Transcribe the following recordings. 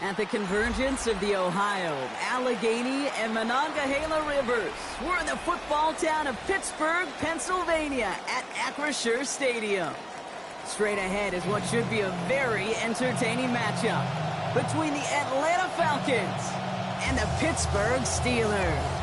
At the convergence of the Ohio, Allegheny, and Monongahela Rivers, we're in the football town of Pittsburgh, Pennsylvania at Acrisure Stadium. Straight ahead is what should be a very entertaining matchup between the Atlanta Falcons and the Pittsburgh Steelers.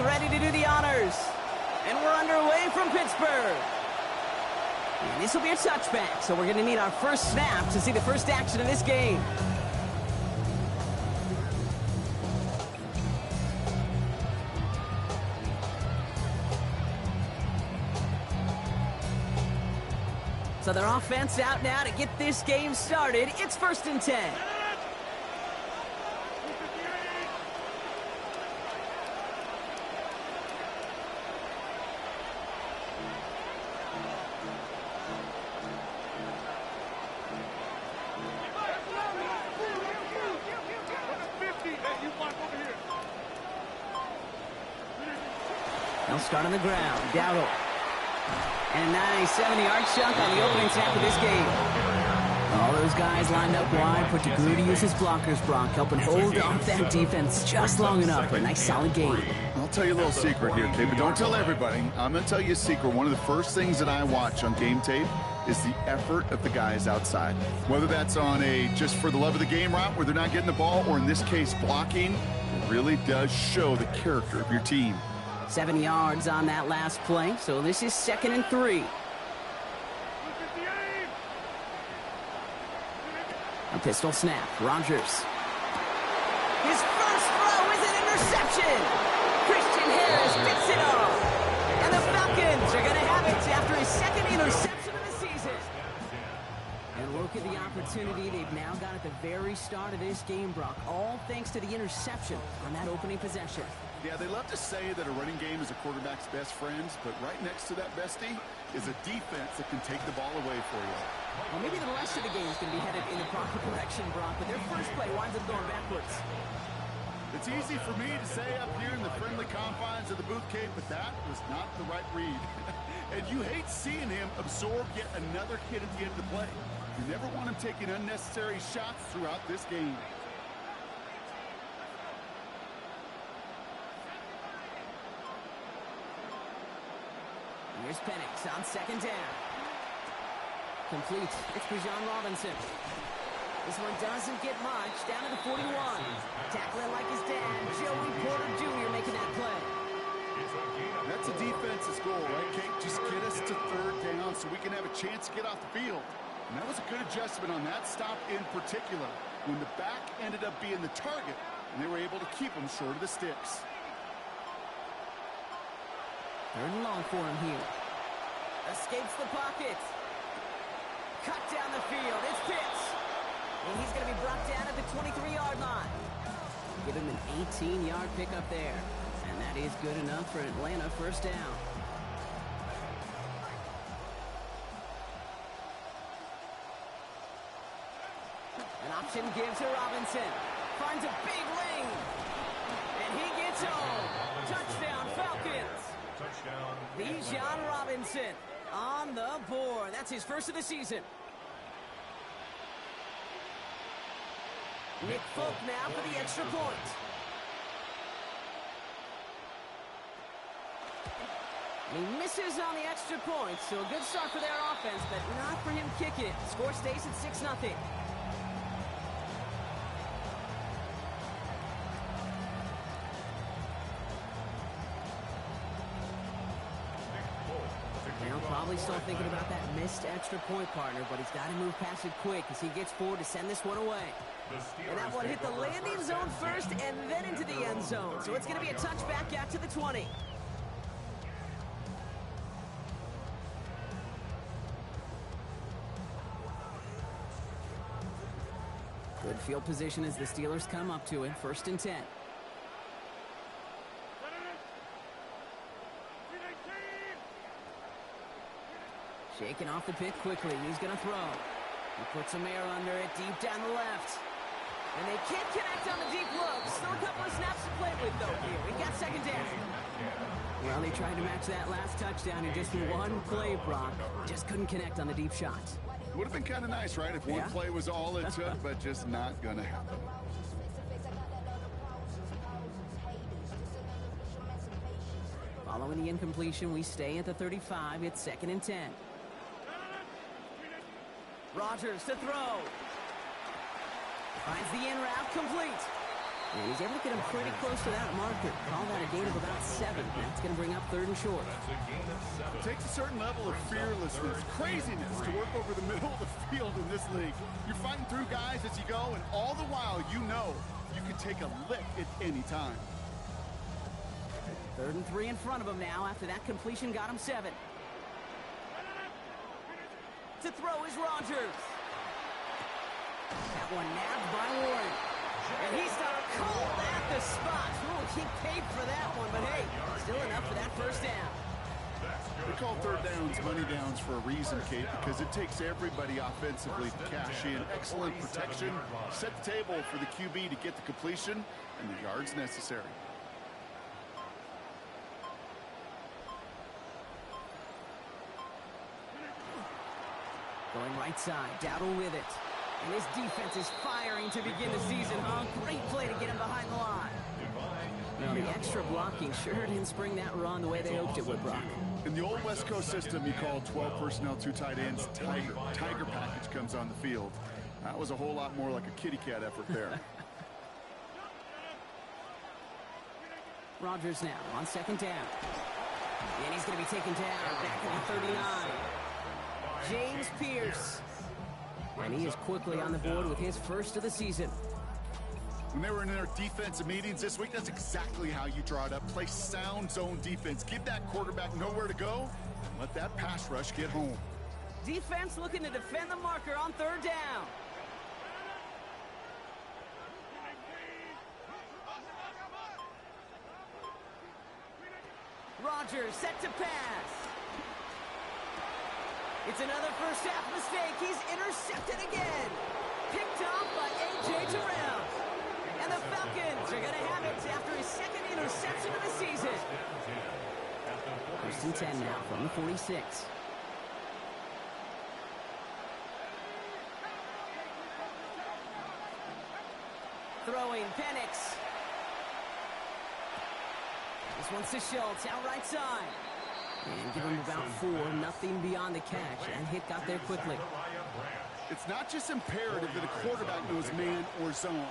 Ready to do the honors. And we're underway from Pittsburgh. And this will be a touchback, so we're going to need our first snap to see the first action of this game. So their offense out now to get this game started. It's 1st and 10. They'll start on the ground. Dowdle. And a nice 70-yard chunk on the opening snap of this game. All those guys lined up wide, put to glue to use his blockers, Brock, helping hold off that defense just long enough for a nice solid game. I'll tell you a little secret here, Kate, but don't tell everybody. I'm going to tell you a secret. One of the first things that I watch on game tape is the effort of the guys outside. Whether that's on a just for the love of the game route where they're not getting the ball, or in this case blocking, it really does show the character of your team. 7 yards on that last play, so this is 2nd and 3. A pistol snap. Rodgers. His first throw is an interception. Christian Harris picks it off. And the Falcons are going to have it after his 2nd interception of the season. And we'll look at the opportunity they've now got at the very start of this game, Brock, all thanks to the interception on that opening possession. Yeah, they love to say that a running game is a quarterback's best friend, but right next to that bestie is a defense that can take the ball away for you. Well, maybe the rest of the game is going to be headed in the proper direction, Brock, but their first play winds up going backwards. It's easy for me to say up here in the friendly confines of the booth, Kate, but that was not the right read. And you hate seeing him absorb yet another hit at the end of the play. You never want him taking unnecessary shots throughout this game. Here's Penix on second down. Complete. It's Bijan Robinson. This one doesn't get much. Down to the 41. Tackling like his dad, Joey Porter Jr. making that play. That's a defense's goal, right, Kate? Just get us to third down so we can have a chance to get off the field. And that was a good adjustment on that stop in particular, when the back ended up being the target, and they were able to keep him short of the sticks. Third and long for him here. Escapes the pocket. Cut down the field. It's Pitts. And he's going to be brought down at the 23-yard line. Give him an 18-yard pickup there. And that is good enough for Atlanta first down. An option give to Robinson. Finds a big lane. And he gets home. Touchdown, Falcons. Touchdown. Bijan Robinson on the board. That's his first of the season. Nick Folk now for the extra point. And he misses on the extra point, so a good start for their offense, but not for him kicking it. Score stays at 6-0. Now probably still thinking about that missed extra point, partner, but he's got to move past it quick as he gets forward to send this one away. And that one hit the landing zone first and then into the end zone. So it's going to be a touchback out to the 20. Good field position as the Steelers come up to it. 1st and 10. Shaking off the pick quickly. He's going to throw. He puts some air under it deep down the left. And they can't connect on the deep look. Still a couple of snaps to play with, though, here. We got 2nd down. Well, they tried to match that last touchdown in just one play, Brock. Just couldn't connect on the deep shot. Would have been kind of nice, right, if one play was all it took, but just not going to happen. Following the incompletion, we stay at the 35. It's 2nd and 10. Rodgers to throw. Finds the in route complete. And he's able to get him pretty close to that marker. Call that a gain of about 7. That's going to bring up 3rd and short. It takes a certain level of fearlessness, craziness to work over the middle of the field in this league. You're fighting through guys as you go, and all the while you know you can take a lick at any time. 3rd and 3 in front of him now after that completion got him 7. To throw is Rodgers. That one nabbed by Warren. And he stopped cold at the spot. Oh, he paid for that one, but hey, still enough for that 1st down. They call 3rd downs money downs for a reason, Kate, because it takes everybody offensively to cash in. Excellent protection, set the table for the QB to get the completion and the yards necessary. Going right side, Dowdle with it. And his defense is firing to begin the season, huh? Great play to get him behind the line. Now, the extra blocking sure didn't spring that run the way they hoped it would, Brock. In the old West Coast system, you call 12 personnel, 2 tight ends, Tiger. Tiger package comes on the field. That was a whole lot more like a kitty cat effort there. Rodgers now on 2nd down. And he's going to be taken down back at the 39. James Pierce. And he is quickly on the board with his 1st of the season. When they were in their defensive meetings this week, that's exactly how you draw it up. Play sound zone defense. Give that quarterback nowhere to go, and let that pass rush get home. Defense looking to defend the marker on third down. Rodgers set to pass. It's another first half mistake. He's intercepted again. Picked off by A.J. Terrell. And the Falcons are going to have it after his second interception of the season. First and 10 now from the 46. Throwing, Penix. This one's to Schultz, out right side. And give him about 4, nothing beyond the catch. That hit got there quickly. It's not just imperative that a quarterback knows man or zone.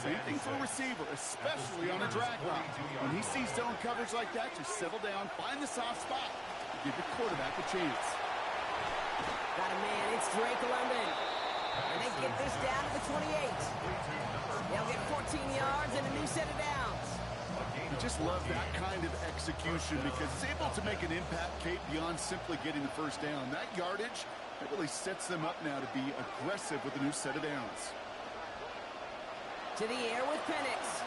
Same thing for a receiver, especially on a drag route. When he sees zone coverage like that, just settle down, find the soft spot, and give the quarterback a chance. Got a man, it's Drake London. And they get this down to the 28. They'll get 14 yards and a new set of downs. You just love that kind of execution because it's able to make an impact, Kate, beyond simply getting the first down. That yardage, that really sets them up now to be aggressive with a new set of downs. To the air with Penix.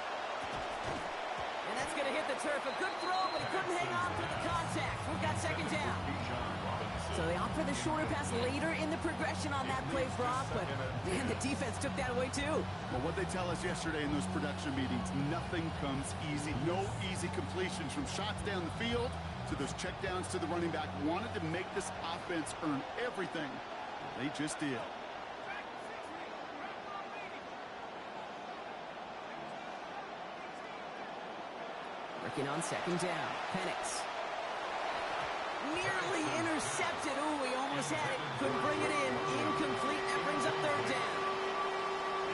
And that's going to hit the turf. A good throw, but he couldn't hang on through the contact. We've got second down. So they opt for the shorter pass later in the progression on that play, Brock, but man, the defense took that away too. Well, what they tell us yesterday in those production meetings, nothing comes easy. No easy completions from shots down the field to those checkdowns to the running back. Wanted to make this offense earn everything. They just did. Working on second down. Penix. Nearly intercepted. Ooh, he almost had it. Couldn't bring it in. Incomplete. That brings up third down.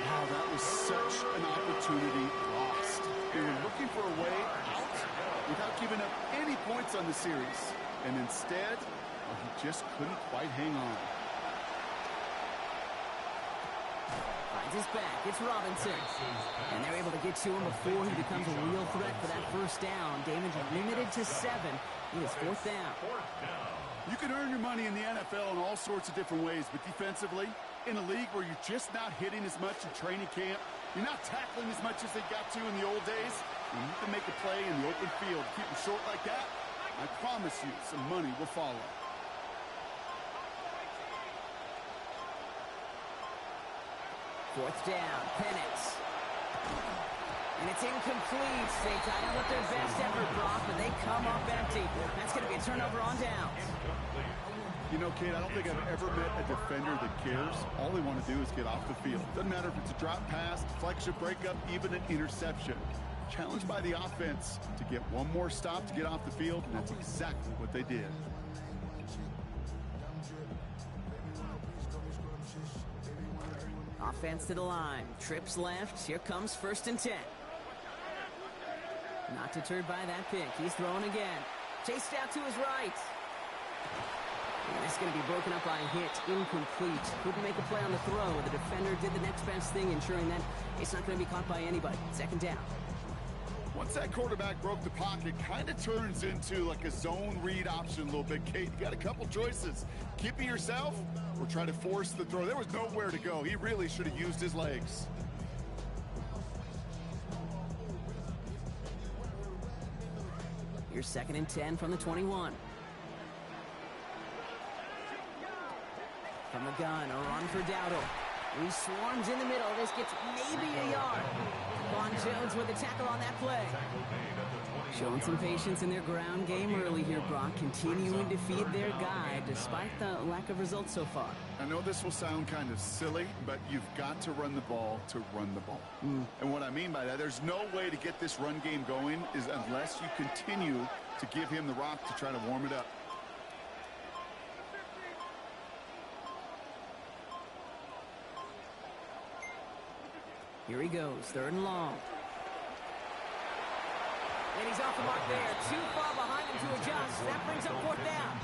Wow, that was such an opportunity lost. They were looking for a way out without giving up any points on the series. And instead, well, he just couldn't quite hang on. Finds his back. It's Robinson. And they're able to get to him before he becomes a real threat for that first down. Damage limited to 7. It is fourth down. You can earn your money in the NFL in all sorts of different ways, but defensively, in a league where you're just not hitting as much in training camp, you're not tackling as much as they got to in the old days, and you can make a play in the open field. Keep them short like that, I promise you some money will follow. Fourth down, Penix. And it's incomplete. They tied up with their best effort, Brock, but they come up empty. That's going to be a turnover on downs. You know, Kate, I don't think I've ever met a defender that cares. All they want to do is get off the field. Doesn't matter if it's a drop pass, deflection, breakup, even an interception. Challenged by the offense to get one more stop to get off the field, and that's exactly what they did. Offense to the line. Trips left. Here comes first and 10. Not deterred by that pick. He's throwing again. Chased out to his right. And this is going to be broken up by a hit. Incomplete. Couldn't make a play on the throw. The defender did the next best thing, ensuring that it's not going to be caught by anybody. Second down. Once that quarterback broke the pocket, kind of turns into like a zone read option a little bit, Kate. You got a couple choices. Keep it yourself or try to force the throw. There was nowhere to go. He really should have used his legs. Here's second and 10 from the 21. From the gun, a run for Dowdle. He swarms in the middle. This gets maybe a yard. Vaughn Jones with a tackle on that play. Showing some patience in their ground game early here, Brock. Continuing to feed their guy despite the lack of results so far. I know this will sound kind of silly, but you've got to run the ball to run the ball. And what I mean by that, there's no way to get this run game going is unless you continue to give him the rock to try to warm it up. Here he goes, third and long. And he's off the mark there. Too far behind him to adjust. That brings up fourth down.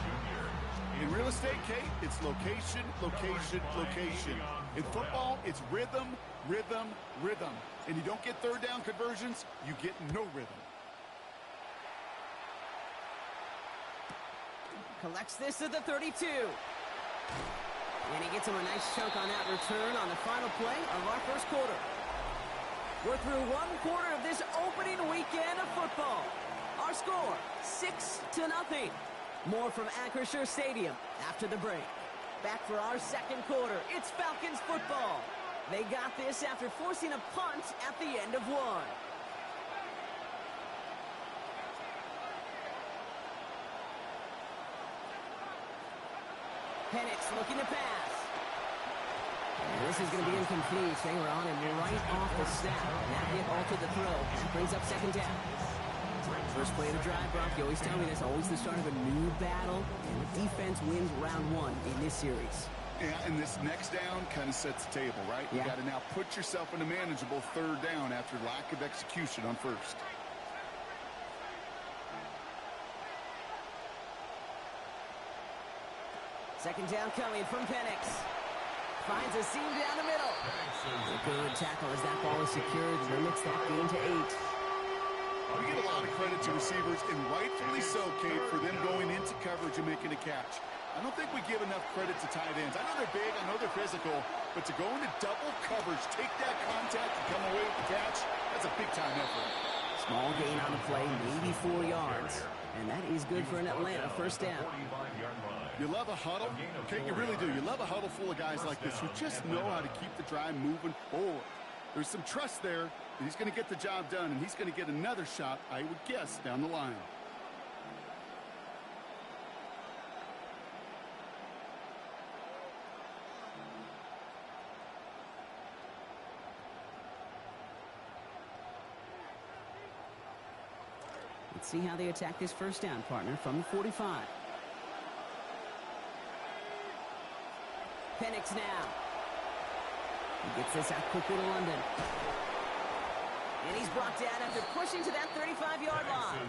In real estate, Kate, it's location, location, location. In football, it's rhythm, rhythm, rhythm. And you don't get third down conversions, you get no rhythm. Collects this at the 32. And he gets him a nice chunk on that return on the final play of our first quarter. We're through one quarter of this opening weekend of football. Our score, 6-0. More from Acrisure Stadium after the break. Back for our second quarter. It's Falcons football. They got this after forcing a punt at the end of one. Penix looking to pass. And this is going to be incomplete. They were on him right off the snap. And that hit altered the throw. And brings up second down. First play of the drive, Brock. You always tell me that's always the start of a new battle. And the defense wins round one in this series. Yeah, and this next down kind of sets the table, right? You got to now put yourself in a manageable third down after lack of execution on first. Second down coming from Penix. Finds a seam down the middle. A good tackle as that ball is secured. Limits that gain to 8. We give a lot of credit to receivers, and rightfully so, Kate, for them going into coverage and making a catch. I don't think we give enough credit to tight ends. I know they're big, I know they're physical, but to go into double coverage, take that contact, and come away with the catch, that's a big-time effort. Small gain on the play, maybe 4 yards. And that is good for an Atlanta first down. You love a huddle? Okay, you really do. You love a huddle full of guys like this who just know how to keep the drive moving forward. There's some trust there that he's going to get the job done, and he's going to get another shot, I would guess, down the line. Let's see how they attack this first down, partner, from the 45. Penix now. He gets this out quickly to London. And he's brought down after pushing to that 35-yard line.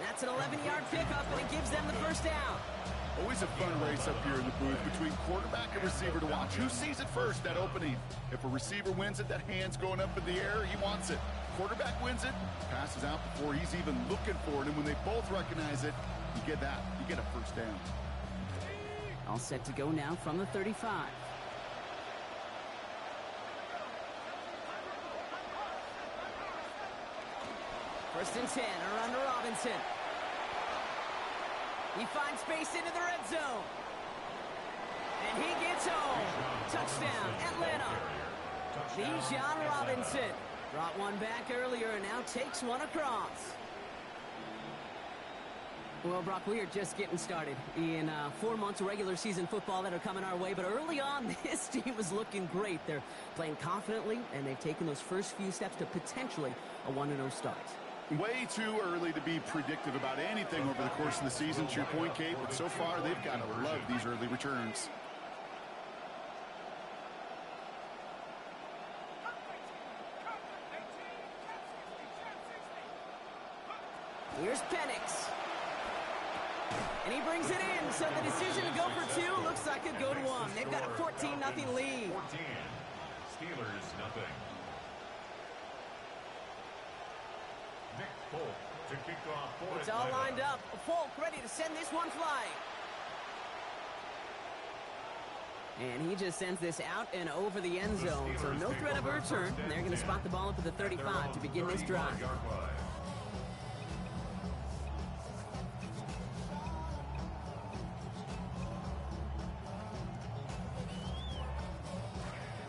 That's an 11-yard pickup, and it gives them the first down. Always a fun race up here in the booth between quarterback and receiver to watch. Who sees it first, that opening? If a receiver wins it, that hand's going up in the air, he wants it. Quarterback wins it, passes out before he's even looking for it, and when they both recognize it, you get that. You get a first down. All set to go now from the 35. First and 10, around to Robinson. He finds space into the red zone. And he gets home. Touchdown, Atlanta. Bijan Robinson brought one back earlier and now takes one across. Well, Brock, we are just getting started in 4 months of regular season football that are coming our way. But early on, this team was looking great. They're playing confidently, and they've taken those first few steps to potentially a 1-0 start. Way too early to be predictive about anything over the course of the season, to your point, Kate, but so far they've got to love these early returns. Here's Penix. And he brings it in, so the decision to go for 2 looks like it go to 1. They've got a 14-0 lead. 14. Steelers nothing. Nick Folk to kick off for It's all lined up. Folk ready to send this one flying. And he just sends this out and over the end zone. So no threat of a return. They're going to spot the ball up at the 35 to begin this drive.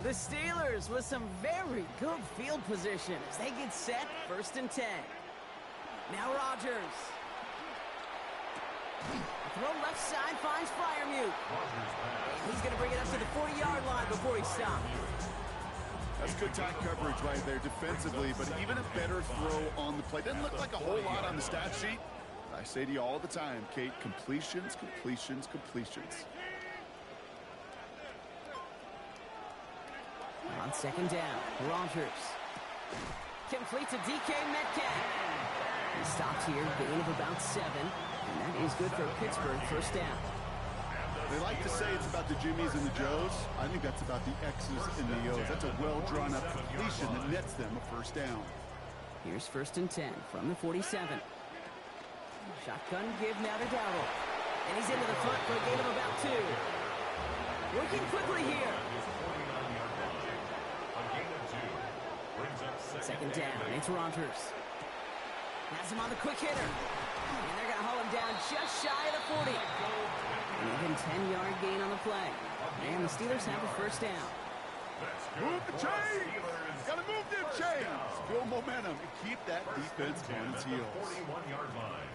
The Steelers with some very good field position as they get set, first and 10. Now Rodgers. Throw left side finds Freiermuth. And he's going to bring it up to the 40-yard line before he stops. That's good tight coverage right there defensively, but even a better throw on the play. Doesn't look like a whole lot on the stat sheet. I say to you all the time, Kate, completions, completions, completions. On second down, Rodgers completes a DK Metcalf. He stops here, gain of about 7, and that is good for Pittsburgh, first down. They like to say it's about the Jimmies and the Joes. I think that's about the X's and the O's. That's a well-drawn-up completion that nets them a first down. Here's first and 10 from the 47. Shotgun give now to Dowdle. And he's into the front for a gain of about 2. Working quickly here. Second down. It's Rogers. Has him on the quick hitter. And they're going to haul him down just shy of the 40. And even 10-yard gain on the play. And the Steelers have a first down. Move the chains! Gotta move them chains! Build momentum and keep that defense on its heels. 41-yard line.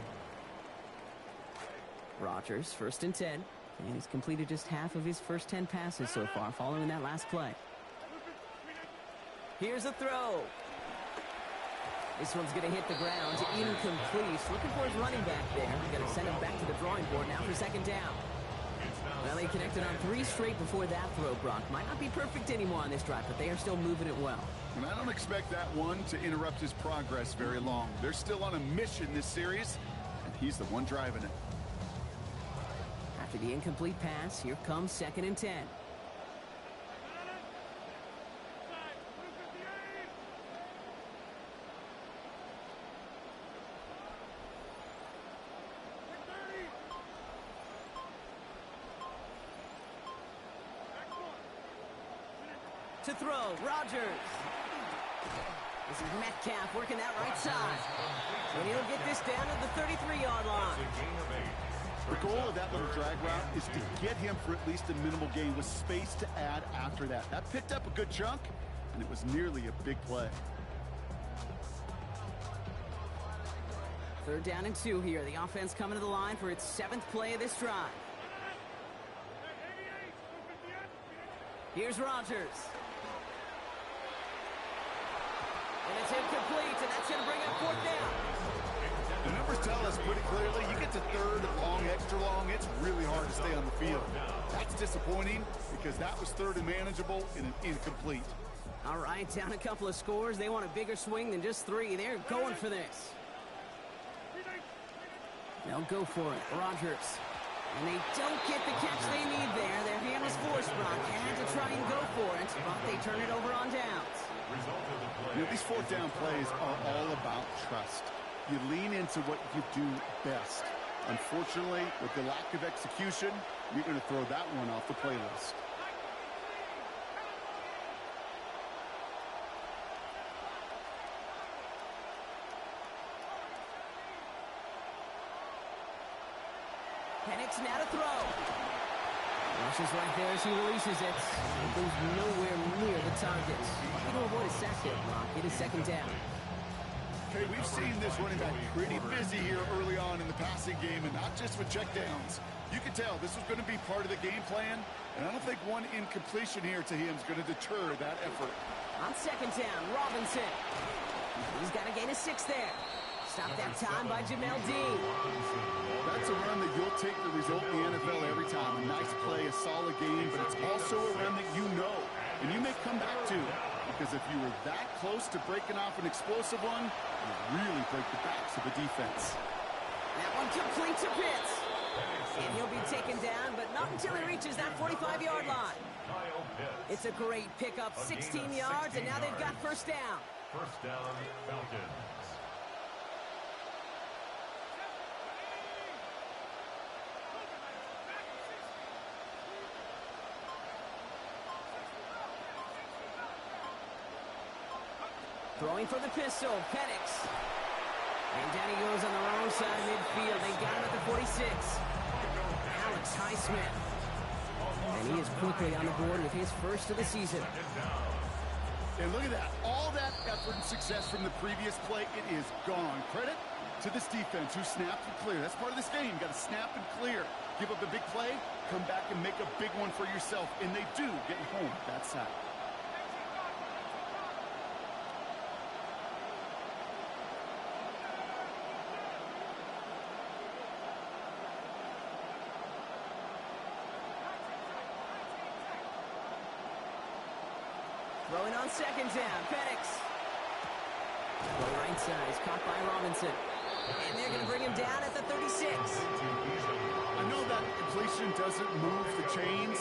Rodgers, first and 10. And he's completed just half of his first 10 passes so far, following that last play. Here's a throw. This one's going to hit the ground. Incomplete. Looking for his running back there. Going to send him back to the drawing board now for second down. Well, they connected on 3 straight before that throw, Brock. Might not be perfect anymore on this drive, but they are still moving it well. And I don't expect that one to interrupt his progress very long. They're still on a mission this series, and he's the one driving it. After the incomplete pass, here comes second and 10. To throw, Rodgers. This is Metcalf working that right side. And he'll get this down to the 33-yard line. The goal of that little drag route is to get him for at least a minimal gain with space to add after that. That picked up a good chunk, and it was nearly a big play. Third down and 2 here. The offense coming to the line for its 7th play of this drive. Here's Rodgers. And it's incomplete, and that's going to bring up 4th down. The numbers tell us pretty clearly, you get to third and long, extra long, it's really hard to stay on the field. That's disappointing because that was third and manageable and an incomplete. All right, down a couple of scores. They want a bigger swing than just 3. They're going for this. They'll go for it. Rodgers. And they don't get the catch they need there. Their hand was forced, Brock. Had to try and go for it, but they turn it over on downs. You know, these 4th down plays are all about trust. You lean into what you do best. Unfortunately, with the lack of execution, you're going to throw that one off the playlist. Penix now to throw. Rushes right there as he releases it. It goes nowhere near the target. Trying to avoid a sack there, Brock. It is second down. Okay, we've seen this running back pretty busy here early on in the passing game, and not just with checkdowns. You can tell this was going to be part of the game plan, and I don't think one incompletion here to him is going to deter that effort. On second down, Robinson. He's got to gain a 6 there. Stop that time by Jamel Dean. That's a run that you'll take the result in the NFL every time. A nice play, a solid game, but it's also a run that you know, and you may come back to. Because if you were that close to breaking off an explosive one, you really break the backs of the defense. That one complete to Pitts. And he'll be taken down, but not until he reaches that 45-yard line. It's a great pickup, 16 yards, and now they've got first down. First down, Falcons. Throwing for the pistol, Penix. And down he goes on the wrong side of midfield. They got him at the 46. Alex Highsmith. And he is quickly on the board with his first of the season. And look at that. All that effort and success from the previous play, it is gone. Credit to this defense who snapped and cleared. That's part of this game. You got to snap and clear. Give up a big play, come back and make a big one for yourself. And they do get home that side. Throwing on second down, Penix. The right side is caught by Robinson. And they're going to bring him down at the 36. I know that completion doesn't move the chains.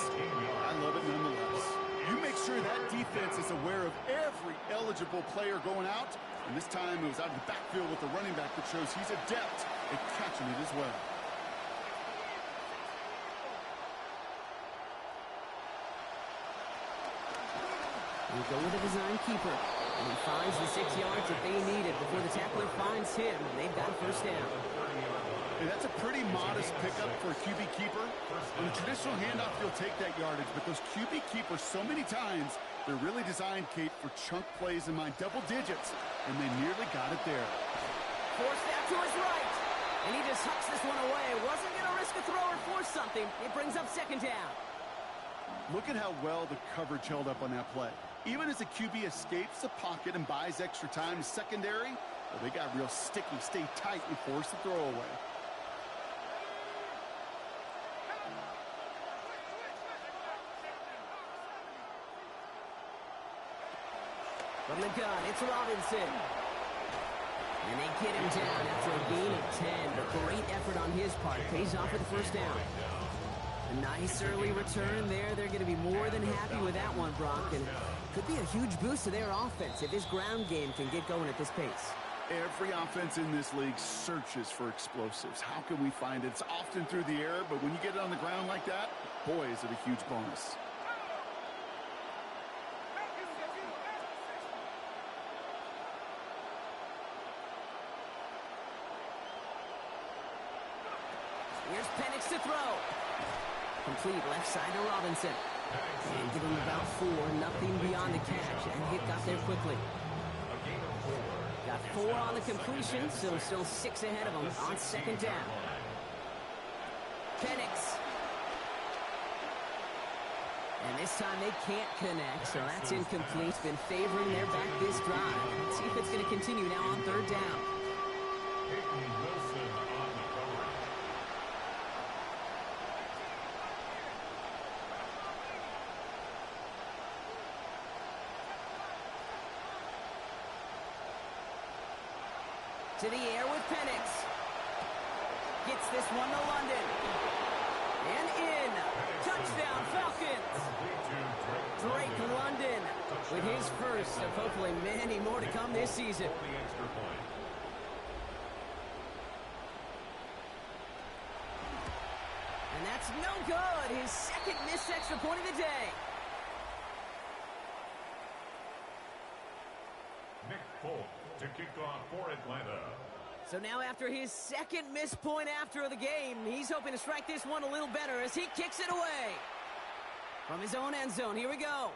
I love it nonetheless. You make sure that defense is aware of every eligible player going out. And this time it was out of the backfield with the running back that shows he's adept at catching it as well. He'll go with a design keeper. And he finds the 6 yards that they needed before the tackler finds him. And they've got a first down. Hey, that's a pretty modest pickup for a QB keeper. On a traditional handoff, you'll take that yardage. But those QB keepers, so many times, they're really designed, Kate, for chunk plays in mind. Double digits. And they nearly got it there. Forced out to his right. And he just hucks this one away. Wasn't going to risk a throw or force something. It brings up second down. Look at how well the coverage held up on that play. Even as the QB escapes the pocket and buys extra time in secondary, well, they got real sticky, stay tight, and force the throw away. From the gun, it's Robinson. And they get him down after a gain of 10. But great effort on his part. Pays off with the first down. A nice early return there. They're going to be more than happy with that one, Brock. And could be a huge boost to their offense if this ground game can get going at this pace. Every offense in this league searches for explosives. How can we find it? It's often through the air, but when you get it on the ground like that, boy, is it a huge bonus. Here's Penix to throw. Complete left side to Robinson. And give him about 4, nothing beyond the catch. And hit got there quickly. Got 4 on the completion, so still 6 ahead of him on second down. Penix. And this time they can't connect, so that's incomplete. Been favoring their back this drive. Let's see if it's going to continue now on third down. To the air with Penix. Gets this one to London. And in. Touchdown, Falcons. Drake London with his first of hopefully many more to come this season. And that's no good. His second missed extra point of the day. Nick Folk to kick off for Atlanta. So now after his second missed point after the game, he's hoping to strike this one a little better as he kicks it away. From his own end zone, here we go.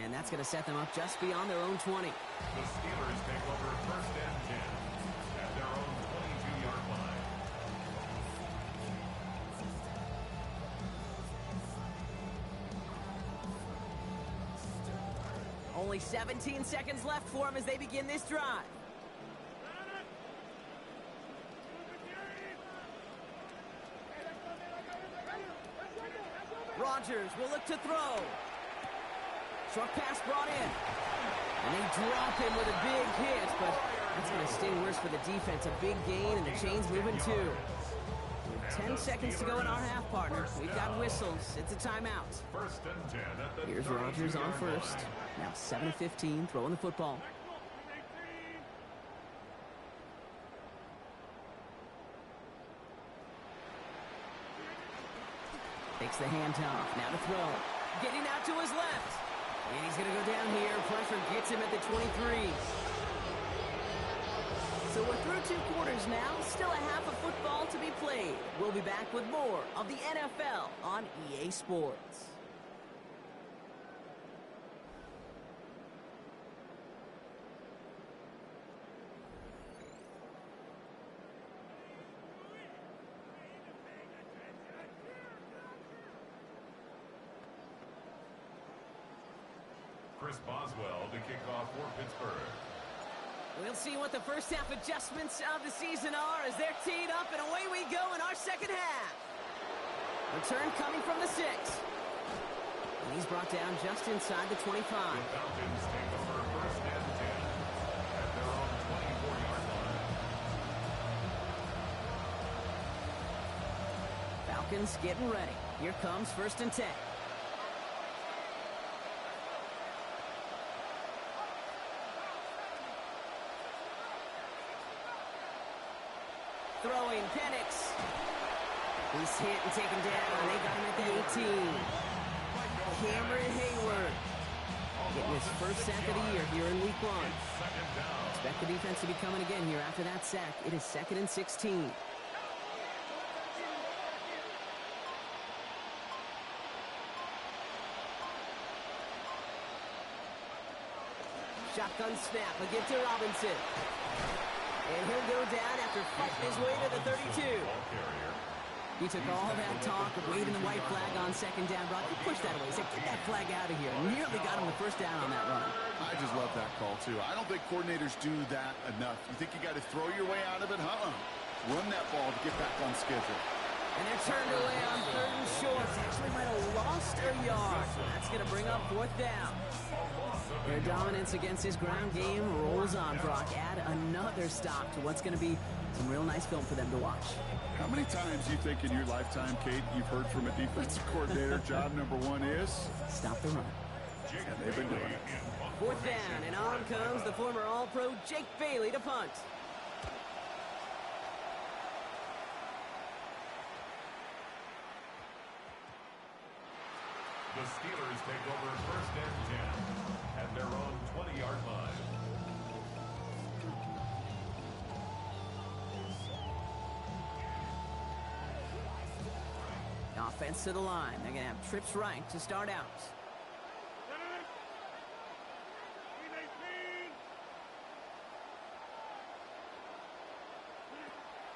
And that's going to set them up just beyond their own 20. The Steelers take over first and 10 at their own 22-yard line. Only 17 seconds left for him as they begin this drive. Rodgers will look to throw. Short pass brought in. And they drop him with a big hit, but that's going to sting worse for the defense. A big gain, and the chain's moving too. With 10 seconds to go in our half, partner. We've got whistles. It's a timeout. First and 10 at the Here's Rodgers on first. Now 7-15, throwing the football. Takes the handoff. Now to throw. Getting out to his left. And he's going to go down here. Pressure gets him at the 23. So we're through 2 quarters now. Still a half of football to be played. We'll be back with more of the NFL on EA Sports. Chris Boswell to kick off for Pittsburgh. We'll see what the first half adjustments of the season are as they're teed up, and away we go in our second half. Return coming from the 6. And he's brought down just inside the 25. The Falcons take over first and 10 at their own 24-yard line. Falcons getting ready. Here comes first and 10. Throwing, Penix. He's hit and taken down. They got him at the 18. Cameron Hayward. Getting his first sack of the year here in week 1. Expect the defense to be coming again here after that sack. It is 2nd and 16. Shotgun snap, a give to Robinson. And he'll go down after fighting his way to the 32. He took all that talk of waving the white flag on 2nd down. Brock, he pushed that away. He said, get that flag out of here. Nearly got him the first down on that run. I just love that call, too. I don't think coordinators do that enough. You think you got to throw your way out of it? Run that ball to get back on schedule. And they're turned away on 3rd and short. Actually might have lost a yard. That's going to bring up 4th down. Their dominance against his ground game rolls on, Brock. Add another stop to what's going to be some real nice film for them to watch. How many times do you think in your lifetime, Kate, you've heard from a defensive coordinator, job number 1 is? Stop the run. And they've been doing it. 4th down, and on comes the former All-Pro Jake Bailey to punt. The Steelers take over 1st and 10 at their own 20-yard line. Offense to the line. They're going to have trips right to start out.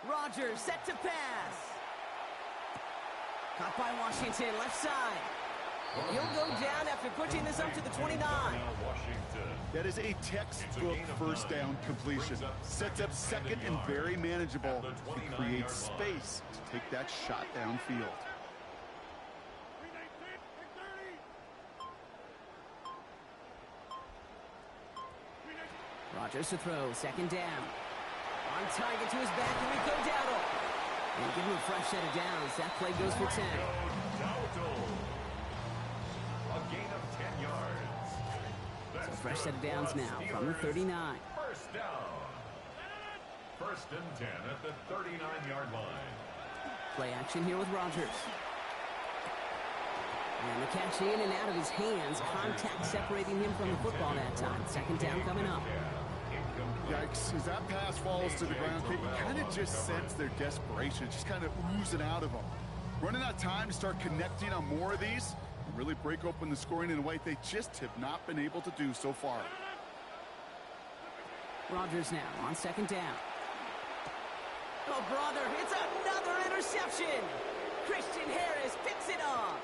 Rodgers set to pass. Caught by Washington, left side. And he'll go down after pushing this up to the 29. That is a textbook first down completion. Sets up 2nd and very manageable. He creates space to take that shot downfield. Rodgers to throw, 2nd down. On target to his back, and we go Dowdle. And give him a fresh set of downs. That play goes for 10. A gain of 10 yards. So fresh set of downs now from the 39. First down. 1st and 10 at the 39-yard line. Play action here with Rodgers. And the catch in and out of his hands. Contact separating him from the football that time. 2nd down coming up. Yikes, as that pass falls to the ground, you kind of just sense their desperation, just kind of oozing out of them. Running out of time to start connecting on more of these and really break open the scoring in a way they just have not been able to do so far. Rodgers now on 2nd down. Oh, brother, it's another interception. Christian Harris picks it off.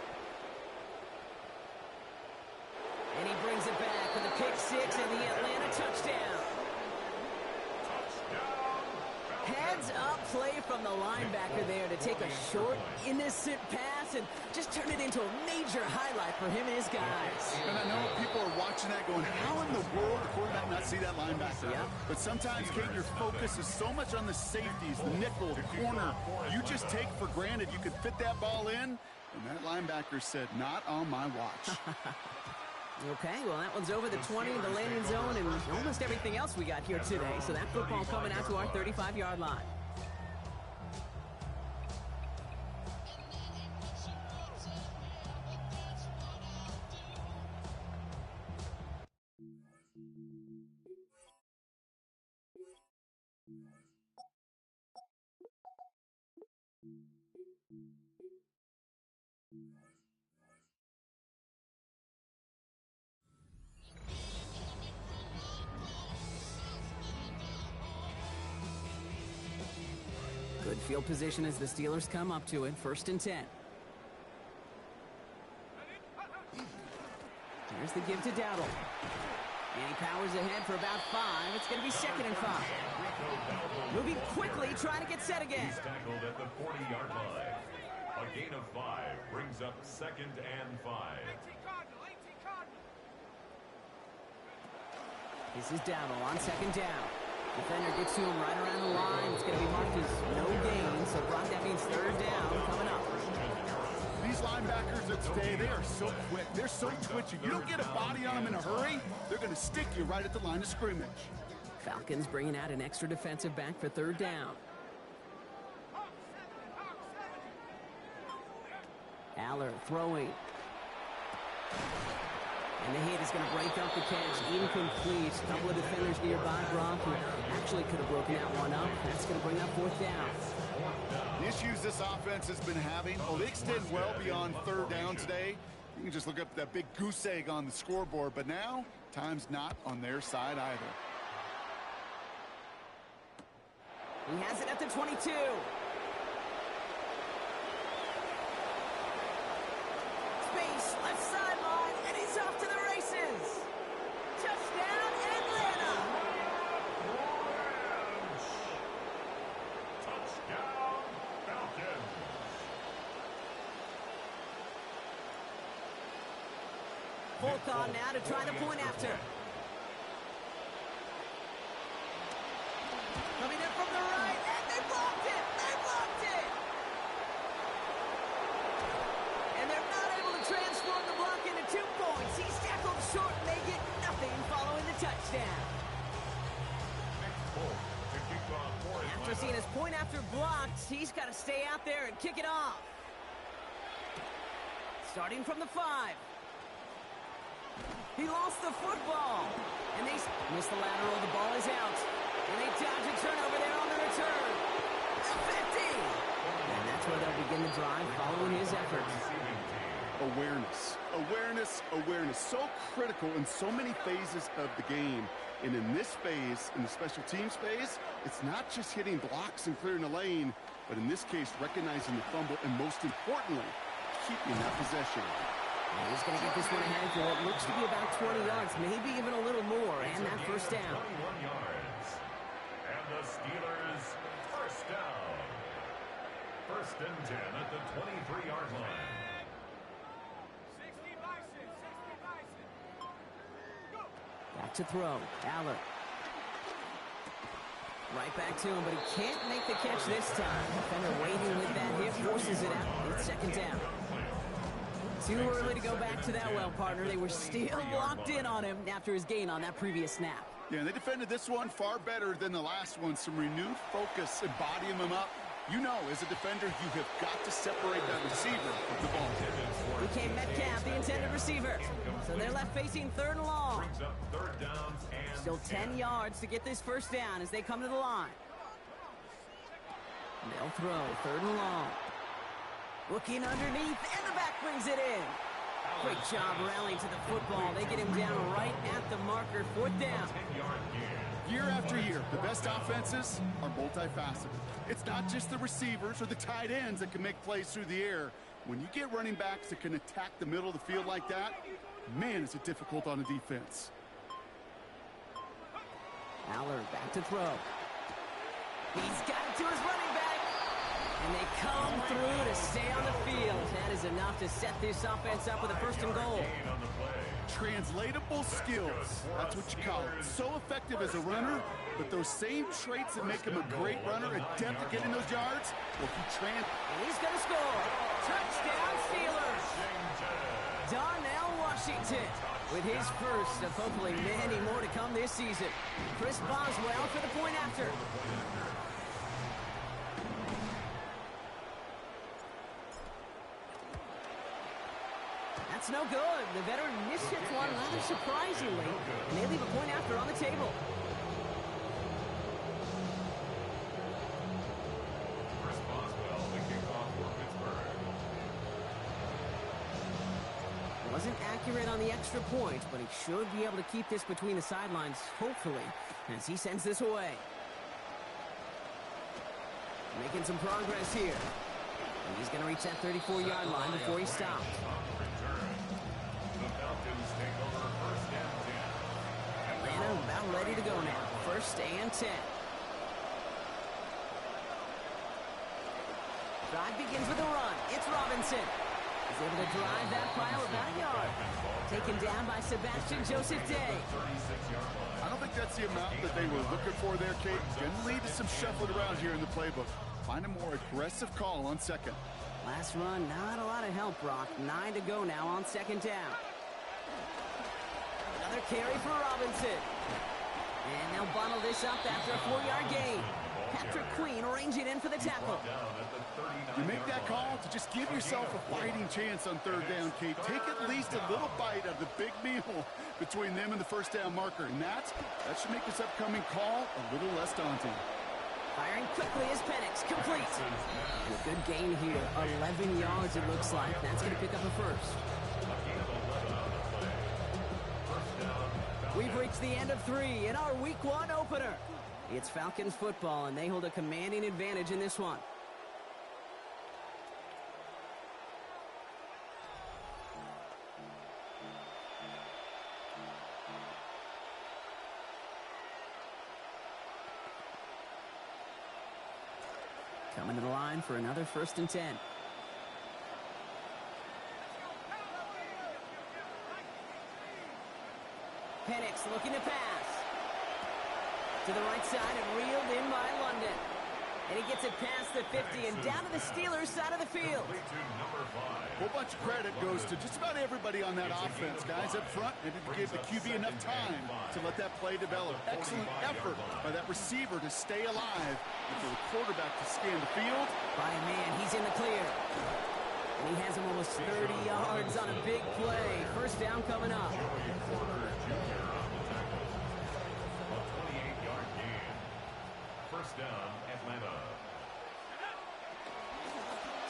And he brings it back for the pick 6 and the Atlanta touchdown. Heads up play from the linebacker there to take a short, innocent pass and just turn it into a major highlight for him and his guys. And I know people are watching that going, how in the world the quarterback not see that linebacker? Yeah. But sometimes, Kate, your focus is so much on the safeties, the nickel, the corner. You just take for granted you could fit that ball in, and that linebacker said, not on my watch. Okay, well, that one's over the 20, the landing zone, and almost everything else we got here today. So that football coming out to our 35-yard line. Good field position as the Steelers come up to it. 1st and 10. Here's the give to Dowdle. And he powers ahead for about 5. It's going to be 2nd and 5. Moving quickly, trying to get set again. He's tackled at the 40-yard line. A gain of 5 brings up 2nd and 5. This is Dowdle on 2nd down. Defender gets to him right around the line. It's going to be marked as no gain. So, Brock, that means 3rd down coming up. These linebackers of today, they are so quick. They're so twitchy. You don't get a body on them in a hurry, they're going to stick you right at the line of scrimmage. Falcons bringing out an extra defensive back for 3rd down. Aller throwing. And the hit is going to break up the catch. Incomplete. A couple of defenders nearby, Brock, who actually could have broken that one up. That's going to bring up fourth down. The issues this offense has been having, well, they extend well beyond third down today. You can just look up that big goose egg on the scoreboard, but now time's not on their side either. He has it at the 22. Space, left sideline, and he's off to the races. Touchdown, Atlanta. Touchdown, Falcons. Fourth on now to try the point after. Coming in from the right, and they blocked it! They blocked it! And they're not able to transform the block into 2 points. He's tackled short, and they get nothing following the touchdown. After seeing his point after blocked, he's got to stay out there and kick it off. Starting from the 5. He lost the football. And they missed the lateral. The ball is out. And they dodge a turnover there on the return. The 50. And that's where they'll begin the drive following his efforts. Awareness, awareness, awareness. So critical in so many phases of the game. And in this phase, in the special teams phase, it's not just hitting blocks and clearing the lane, but in this case, recognizing the fumble and most importantly, keeping that possession. And he's going to get this one ahead for what looks to be about 20 yards, maybe even a little more, and that first down. 21 yards. And the Steelers, first down. First and 10 at the 23-yard line. 60 Bison, 60 Bison. Go. Back to throw. Aller. Right back to him, but he can't make the catch this time. Defender waiting with that hit, forces it out. It's second down. Too early to go back to that well, partner. They were still locked in on him after his gain on that previous snap. Yeah, and they defended this one far better than the last one. Some renewed focus, embodying him up. You know, as a defender, you have got to separate that receiver from the ball. Became Metcalf, the intended receiver. So they're left facing third and long. Brings up third down and Still 10 yards to get this first down as they come to the line. They'll throw third and long. Looking underneath, and the back brings it in. Great job rallying to the football. They get him down right at the marker. Fourth down. 10-yard gain. Year after year, the best offenses are multifaceted. It's not just the receivers or the tight ends that can make plays through the air. When you get running backs that can attack the middle of the field like that, man, is it difficult on a defense. Aller back to throw. He's got it to his running back. And they come through to stay on the field. That is enough to set this offense up with a first and goal. Gain on the play. Translatable skills. That's what you call it. So effective as a runner, but those same traits that make him a great runner, adept at getting those yards, well, And he's going to score. Touchdown, Steelers. Darnell Washington with his first of hopefully many more to come this season. Chris Boswell for the point after. That's no good. The veteran mishits one rather surprisingly, and they leave a point after on the table. Chris Boswell, the kickoff for Pittsburgh. Wasn't accurate on the extra point, but he should be able to keep this between the sidelines, hopefully, as he sends this away. Making some progress here. And he's going to reach that 34-yard line before he stops. The Falcons take over first and 10. Atlanta about ready to go now. First and 10. Drive begins with a run. It's Robinson. He's able to drive that pile about a yard. Taken down by Sebastian Joseph Day. 36-yard line. I don't think that's the amount that they were looking for there, Kate. Going to lead to some shuffling around here in the playbook. Find a more aggressive call on second. Last run, not a lot of help, Brock. 9 to go now on second down. Another carry for Robinson. And they'll bundle this up after a 4-yard gain. The ball Patrick Queen ranging in for the tackle. You make that call to just give yourself a fighting chance on third down, Kate. Take at least a little bite of the big meal between them and the first down marker. And that should make this upcoming call a little less daunting. Firing quickly is Penix, complete. And a good gain here, 11 yards it looks like. That's going to pick up a first. We've reached the end of 3 in our Week 1 opener. It's Falcons football, and they hold a commanding advantage in this one. Coming to the line for another 1st and 10. Penix looking to pass. To the right side and reeled in by London. And he gets it past the 50 and down to the Steelers' side of the field. A whole bunch of credit goes to just about everybody on that offense. Guys up front needed to give the QB enough time to let that play develop. Excellent effort by that receiver to stay alive and for the quarterback to scan the field. By a man, he's in the clear. And he has him almost 30 yards on a big play. First down coming up. First down, Atlanta.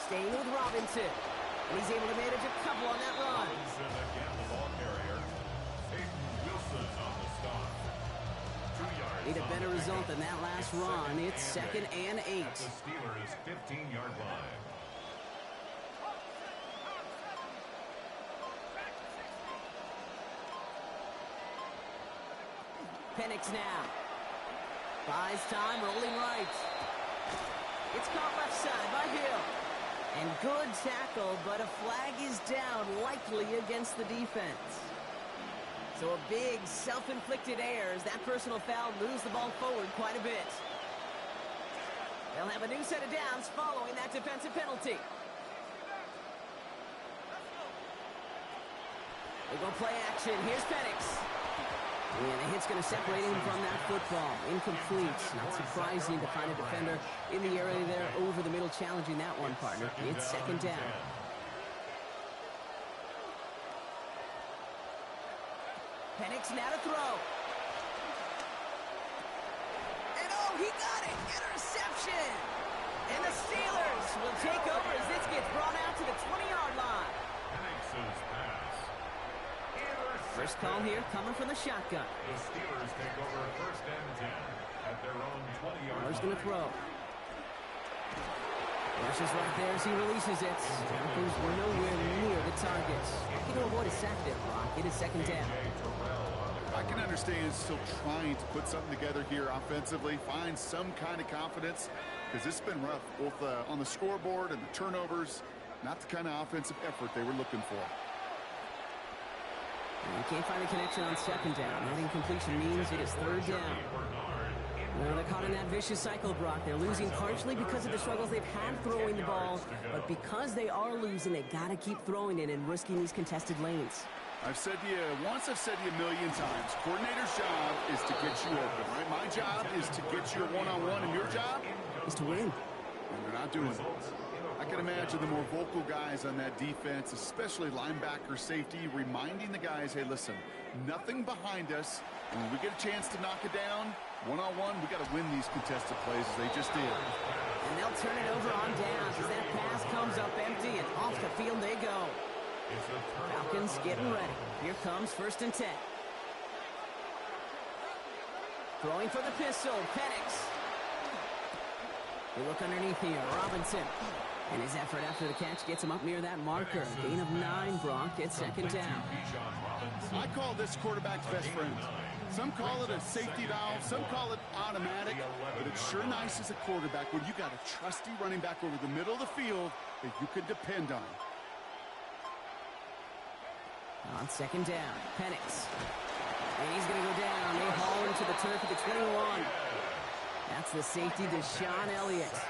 Staying with Robinson. And he's able to manage a couple on that run. Robinson again, the ball carrier. Hayden Wilson on the stop. 2 yards. Need a better result than that last run. It's 2nd and 8. At the Steelers' 15-yard line. Penix now. Buys time, rolling right. It's caught left side by Hill. And good tackle, but a flag is down, likely against the defense. So a big self-inflicted error as that personal foul moves the ball forward quite a bit. They'll have a new set of downs following that defensive penalty. They go play action. Here's Penix. And the hit's going to separate him from that football. Incomplete. Not surprising to find a defender in the area there over the middle challenging that one, partner. It's 2nd down. Penix now to throw. And oh, he got it! Interception! And the Steelers will take over as this gets brought out to the 20-yard line. Penix's pass. First call here coming from the shotgun. The Steelers take over 1st and 10 at their own 20-yard line. Miller's going to throw. Rushes right there as he releases it. Falcons were nowhere near the target. Looking to avoid a sack there, Brock. It is 2nd down. I can understand still trying to put something together here offensively, find some kind of confidence, because this has been rough, both on the scoreboard and the turnovers. Not the kind of offensive effort they were looking for. And can't find a connection on 2nd down. That incompletion means it is 3rd down. Well, they're caught in that vicious cycle, Brock. They're losing partially because of the struggles they've had throwing the ball, but because they are losing, they got to keep throwing it and risking these contested lanes. I've said to you once, I've said to you a million times, coordinator's job is to get you open, right? My job is to get you a one-on-one, and your job Is to win. and they're not doing it. I can imagine the more vocal guys on that defense, especially linebacker, safety, reminding the guys, hey, listen, nothing behind us. And when we get a chance to knock it down, one-on-one, we got to win these contested plays as they just did. And they'll turn it over on downs as that pass comes up empty, and off the field they go. Falcons getting ready. Here comes 1st and 10. Throwing for the pistol, Penix. We look underneath here, Robinson. And his effort after the catch gets him up near that marker. Gain of 9, Brock. It's 2nd down. I call this quarterback's best friend. Some call it a safety valve, some call it automatic, but it's sure nice as a quarterback when you got a trusty running back over the middle of the field that you can depend on. On 2nd down, Penix. And he's going to go down. They haul him to the turf at the 21. That's the safety, Deshaun Elliott.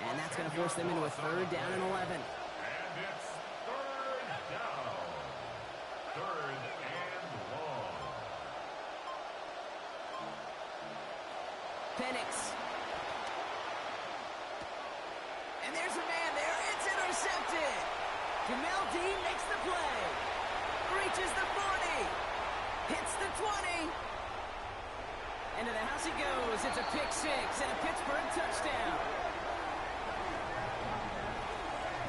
And that's going to force them into a 3rd down and 11. And it's 3rd down. 3rd and long. Penix And there's a man there. It's intercepted. Jamel Dean makes the play. Reaches the 40. Hits the 20. And to the house he goes. It's a pick six and a Pittsburgh touchdown.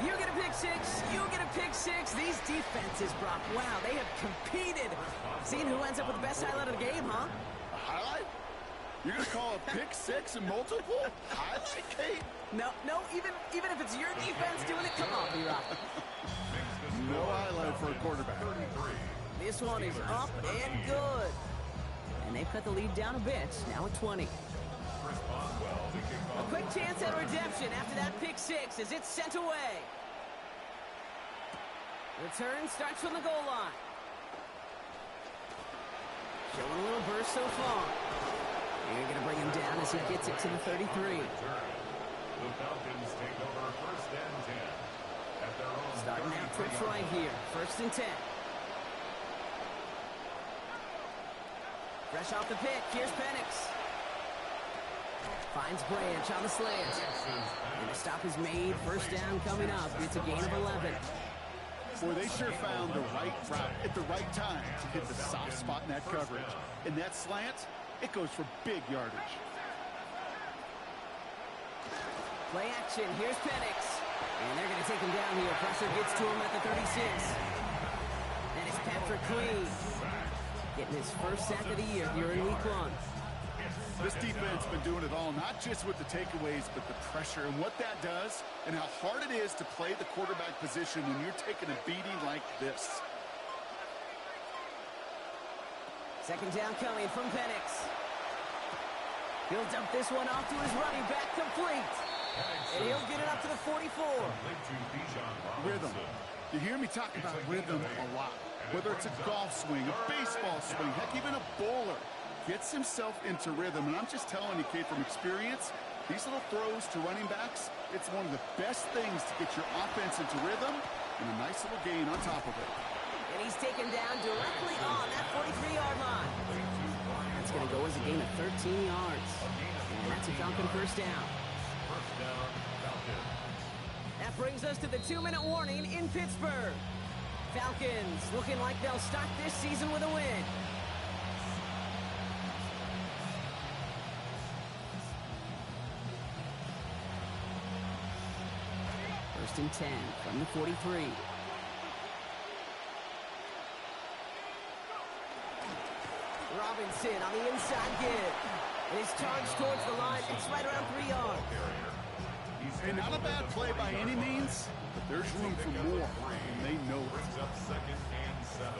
You get a pick six. You get a pick six. These defenses, Brock, wow, they have competed. Seeing who ends up with the best highlight of the game, huh? A highlight? You're going to call a pick six and multiple? Highlight, Kate? No, even if it's your defense doing it, come on, B-Rock. No highlight for a quarterback. This one is up and good. And they've cut the lead down a bit, now at 20. A quick chance at redemption after that pick six as it's sent away. Return starts from the goal line. Showing a little burst so far. You're going to bring him down as he gets it to the 33. The Falcons take over first and 10 at their own. Starting out trips right here. First and 10. Fresh off the pick. Here's Penix. Finds Branch on the slant. And the stop is made. First down coming up. It's a gain of 11. Boy, they sure found the right route at the right time to hit the soft spot in that coverage. And that slant, it goes for big yardage. Play action. Here's Penix. And they're going to take him down here. Pressure gets to him at the 36. And it's Patrick Queen getting his first sack of the year here in week one. This defense been doing it all, not just with the takeaways, but the pressure and what that does and how hard it is to play the quarterback position when you're taking a beating like this. Second down coming from Penix. He'll dump this one off to his running back, complete. And he'll get it up to the 44. Rhythm. You hear me talk about rhythm a lot. Whether it's a golf swing, a baseball swing, heck, even a bowler. Gets himself into rhythm, and I'm just telling you, Kate, from experience, these little throws to running backs, it's one of the best things to get your offense into rhythm and a nice little gain on top of it. And he's taken down directly on that 43-yard line. That's going to go as a gain of 13 yards. And that's a Falcon first down. That brings us to the 2-minute warning in Pittsburgh. Falcons looking like they'll start this season with a win. First and 10 from the 43. Robinson on the inside give. And he's charged towards the line. It's right around 3 yards. And not a bad play by any means, but there's room for more, and they know it. Second and 7.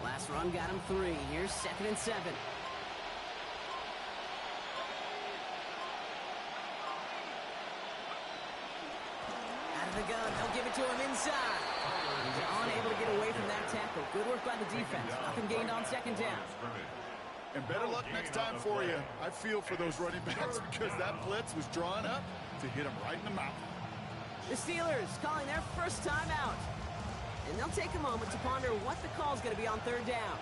Last run got him 3. Here's second and 7. Out of the gun, they'll give it to him inside. He's unable to get away from that tackle. Good work by the defense. Nothing gained on second down. And better luck next time for you. I feel for those running backs because that blitz was drawn up to hit him right in the mouth. The Steelers calling their first time out. And they'll take a moment to ponder what the call is going to be on third down.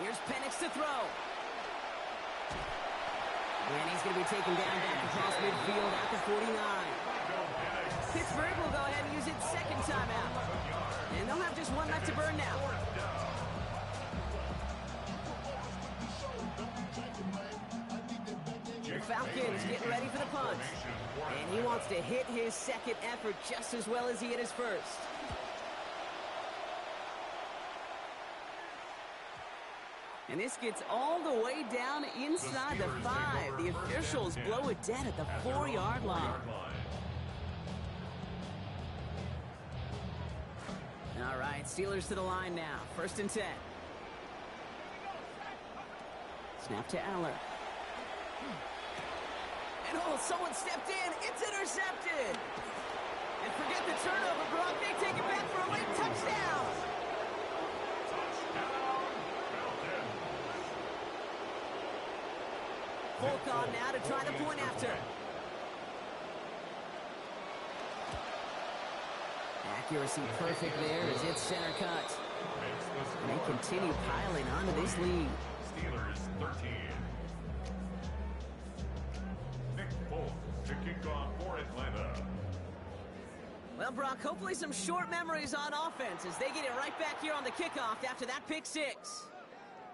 Here's Penix to throw. And he's going to be taken down back across midfield at the 49. Pittsburgh will go ahead and use its second timeout. And they'll have just one left to burn now. The Falcons getting ready for the punt. And he wants to hit his second effort just as well as he hit his first. And this gets all the way down inside the 5. The officials blow it dead at the 4-yard line. All right, Steelers to the line now. First and 10. Snap to Aller. And oh, someone stepped in. It's intercepted. And forget the turnover, Brock. They take it back for a late touchdown. Fulk on now to try the point after. Accuracy perfect there as it's center cut. Makes the And they score continue piling onto this 20. lead. Steelers 13. Nick Foles to kick off for Atlanta. Well, Brock, hopefully some short memories on offense as they get it right back here on the kickoff after that pick six.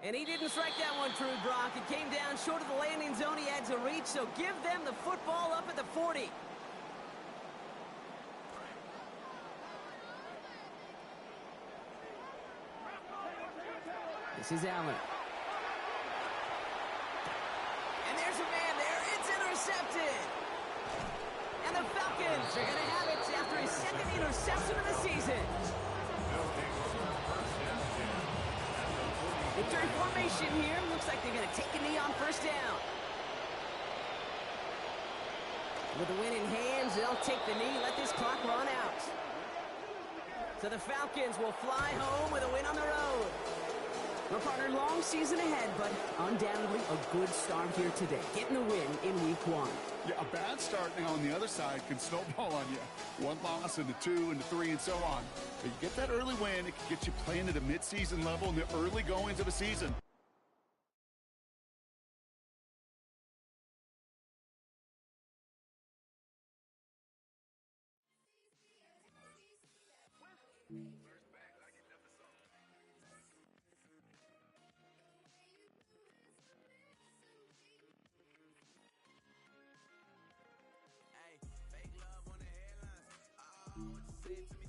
And he didn't strike that one true, Brock. It came down short of the landing zone he had to reach, so give them the football up at the 40. This is Allen. And there's a man there. It's intercepted. And the Falcons are going to have it after his second interception of the season. Victory formation here. Looks like they're going to take a knee on first down. With the win in hands, they'll take the knee, let this clock run out. So the Falcons will fly home with a win on the road. Well, partner, long season ahead, but undoubtedly a good start here today. Getting the win in week one. Yeah, a bad start now on the other side can snowball on you. One loss into two, into three, and so on. But you get that early win, it can get you playing at a mid-season level in the early goings of a season. Hey, fake love on the headlines. Oh, what you said to me